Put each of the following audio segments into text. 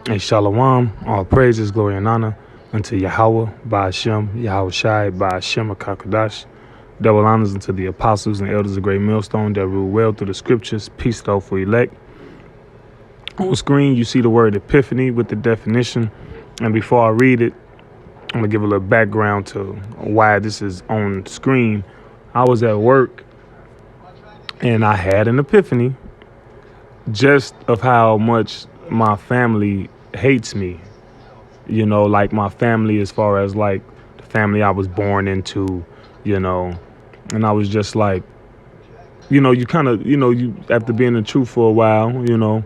And Shalom, all praises, glory, and honor unto Yahweh, Ba'ashem, Yahweh Shai, Ba'ashem, Akakadash. Double honors unto the apostles and elders of Great Millstone that rule well through the scriptures. Peace, though, for elect. On screen, you see the word epiphany with the definition. And before I read it, I'm going to give a little background to why this is on screen. I was at work and I had an epiphany just of how much my family hates me, you know, like my family as far as like the family I was born into, you know, and I was just like, you know, you kind of, you know, you after being in the truth for a while, you know,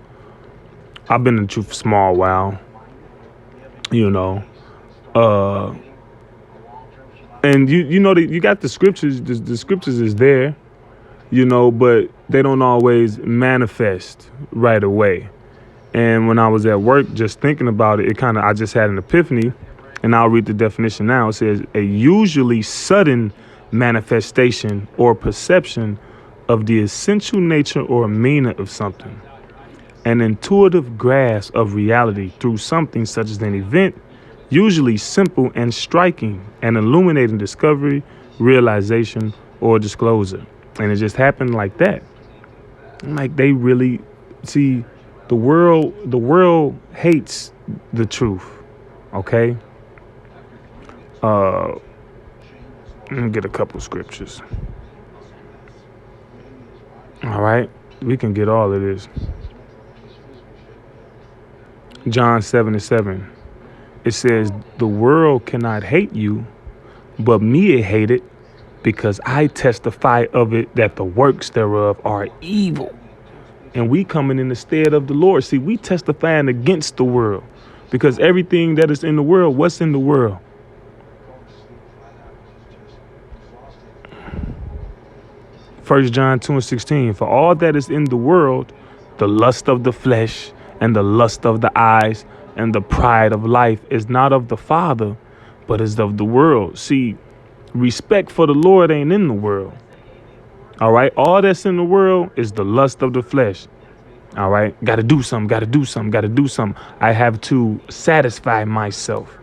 I've been in the truth for a small while, you know, and you know that you got the scriptures, the scriptures is there, you know, but they don't always manifest right away. And when I was at work, just thinking about it, I just had an epiphany, and I'll read the definition now. It says a usually sudden manifestation or perception of the essential nature or meaning of something, an intuitive grasp of reality through something such as an event, usually simple and striking, an illuminating discovery, realization, or disclosure. And it just happened like that. Like they really see. The world hates the truth. Okay. Let me get a couple scriptures. All right, we can get all of this. John 7:7. It says, "The world cannot hate you, but me it hated, because I testify of it that the works thereof are evil." And we coming in the stead of the Lord. See, we testifying against the world, because everything that is in the world, what's in the world? First John 2:16. For all that is in the world, the lust of the flesh and the lust of the eyes and the pride of life is not of the Father, but is of the world. See, respect for the Lord ain't in the world. All right. All that's in the world is the lust of the flesh. All right. Got to do something. Got to do something. Got to do something. I have to satisfy myself.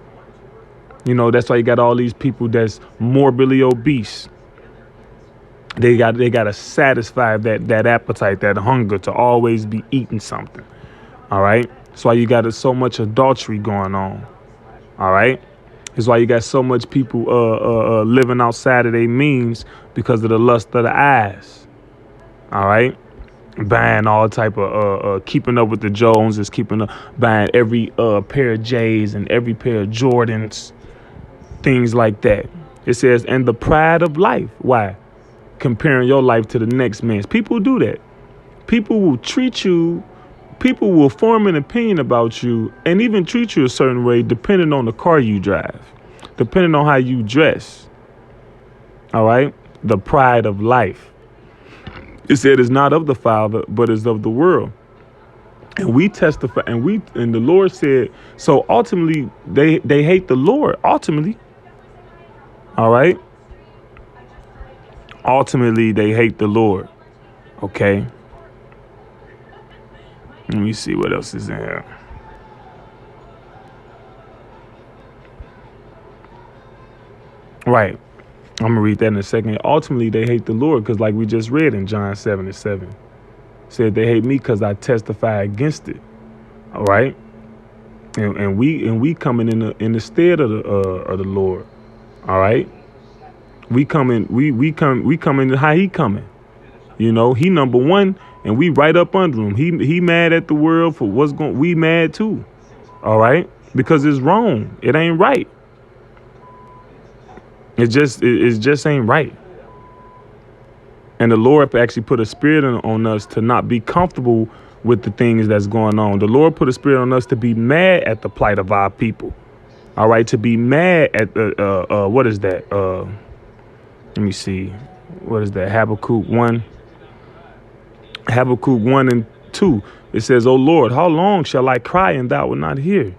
You know, that's why you got all these people that's morbidly obese. They got to satisfy that appetite, that hunger to always be eating something. All right. That's why you got so much adultery going on. All right. That's why you got so much people living outside of their means because of the lust of the eyes. All right. Buying all type of keeping up with the Joneses, buying every pair of J's and every pair of Jordans, things like that. It says, and the pride of life. Why? Comparing your life to the next man's. People do that. People will treat you. People will form an opinion about you and even treat you a certain way depending on the car you drive, depending on how you dress. All right. The pride of life. It said it's not of the Father, but is of the world. And we testify, and the Lord said, so ultimately they hate the Lord. Ultimately. All right. Ultimately, they hate the Lord. OK. Let me see what else is in here. Right. I'm going to read that in a second. Ultimately, they hate the Lord because like we just read in John 7:7, said they hate me because I testify against it. All right. And we coming in the stead of the Lord. All right. We coming how he coming. You know, he number one. And we right up under him. He mad at the world for what's going. We mad too. All right, because it's wrong. It ain't right. It just ain't right. And the Lord actually put a spirit on us to not be comfortable with the things that's going on. The Lord put a spirit on us to be mad at the plight of our people. All right, to be mad at the what is that? Let me see. What is that? Habakkuk 1. Habakkuk 1:2, it says, O Lord, how long shall I cry and thou wilt not hear?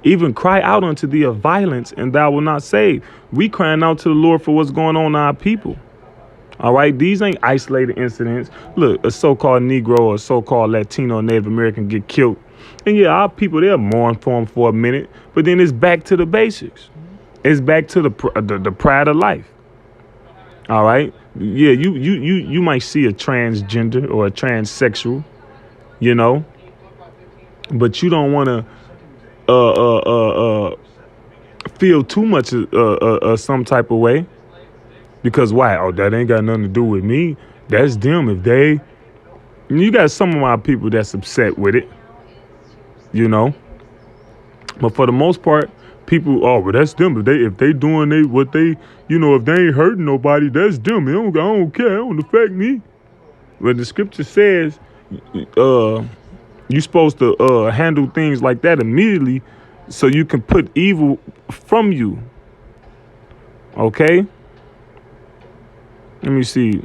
Even cry out unto thee of violence and thou wilt not save. We crying out to the Lord for what's going on in our people. All right, these ain't isolated incidents. Look, a so-called Negro or a so-called Latino Native American get killed, and yeah, our people they'll mourn for him for a minute, but then it's back to the basics. It's back to the pride of life. All right, yeah, you might see a transgender or a transsexual, you know, but you don't want to feel too much some type of way. Because why? Oh, that ain't got nothing to do with me. That's them. If they, you got some of my people that's upset with it, you know. But for the most part, people, oh, well, that's them. If they doing what they, you know, if they ain't hurting nobody, that's them. I don't care. It don't affect me. But the scripture says, you're supposed to handle things like that immediately, so you can put evil from you. Okay. Let me see.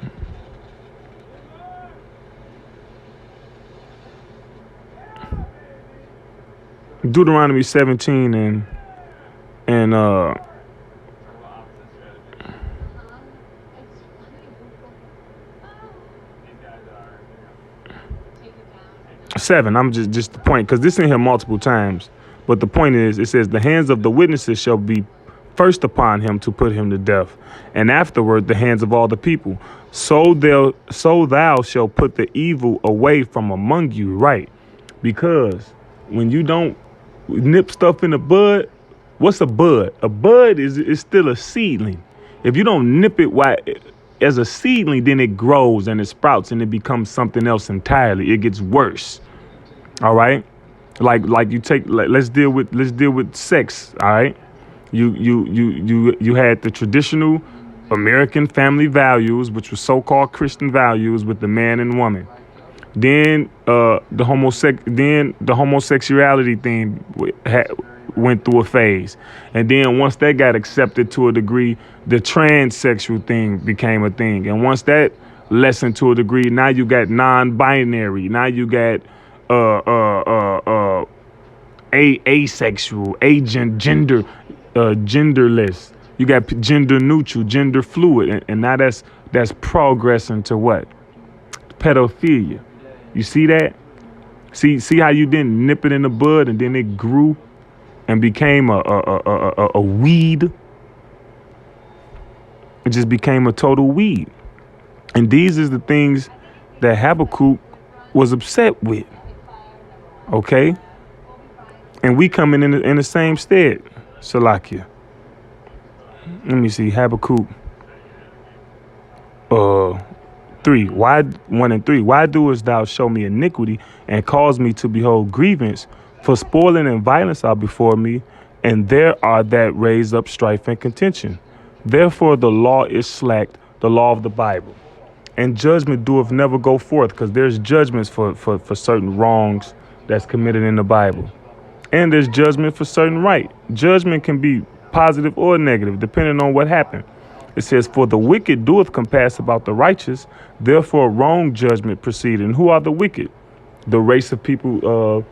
Deuteronomy 17 and 7. I'm just the point, because this in here multiple times. But the point is, it says the hands of the witnesses shall be first upon him to put him to death, and afterward the hands of all the people. So thou shalt put the evil away from among you, right? Because when you don't nip stuff in the bud, what's a bud? A bud is still a seedling. If you don't nip it as a seedling, then it grows and it sprouts and it becomes something else entirely. It gets worse. All right, like you take. Let's deal with sex. All right. You had the traditional American family values, which were so-called Christian values, with the man and woman. Then the homosexuality thing went through a phase, and then once that got accepted to a degree, the transsexual thing became a thing. And once that lessened to a degree, now you got non-binary. Now you got asexual, gender. Genderless. You got gender neutral, gender fluid, and now that's progressing to what? Pedophilia. You see that? See how you didn't nip it in the bud and then it grew and became a weed. It just became a total weed. And these is the things that Habakkuk was upset with. Okay? And we coming in the same stead. Salakia. Let me see. Habakkuk 3. 1 and 3. Why doest thou show me iniquity and cause me to behold grievance? For spoiling and violence are before me, and there are that raise up strife and contention. Therefore the law is slacked, the law of the Bible. And judgment doeth never go forth, because there's judgments for certain wrongs that's committed in the Bible. And there's judgment for certain right. Judgment can be positive or negative, depending on what happened. It says, for the wicked doeth compass about the righteous, therefore wrong judgment proceeded. And who are the wicked? The race of people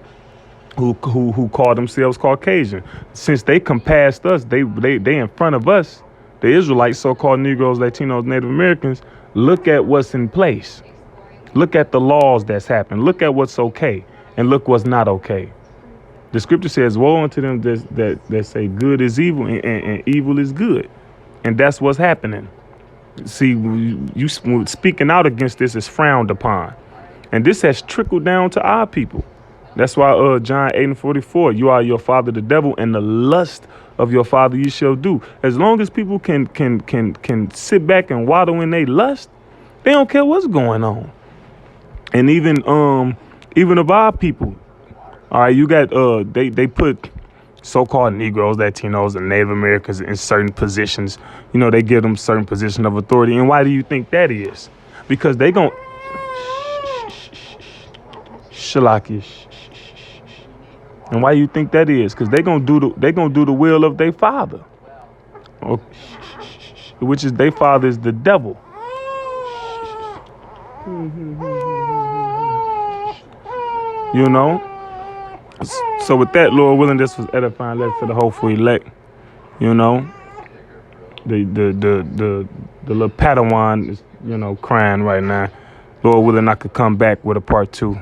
who call themselves Caucasian. Since they compassed us, they in front of us, the Israelites, so-called Negroes, Latinos, Native Americans. Look at what's in place. Look at the laws that's happened. Look at what's okay, and look what's not okay. The scripture says, woe unto them that say good is evil and evil is good. And that's what's happening. See, you speaking out against this is frowned upon. And this has trickled down to our people. That's why John 8:44, you are your father the devil, and the lust of your father you shall do. As long as people can sit back and waddle in their lust, they don't care what's going on. And even of our people. All right, you got they put so-called Negroes, Latinos, and Native Americans in certain positions. You know, they give them certain position of authority. And why do you think that is? Because they gon' Shalaki. And why you think that is? Because they gonna do the will of their father, which is their father is the devil. You know. So with that, Lord willing, this was edifying lesson for the hopeful elect. You know, The little Padawan is, crying right now. Lord willing, I could come back with a part 2.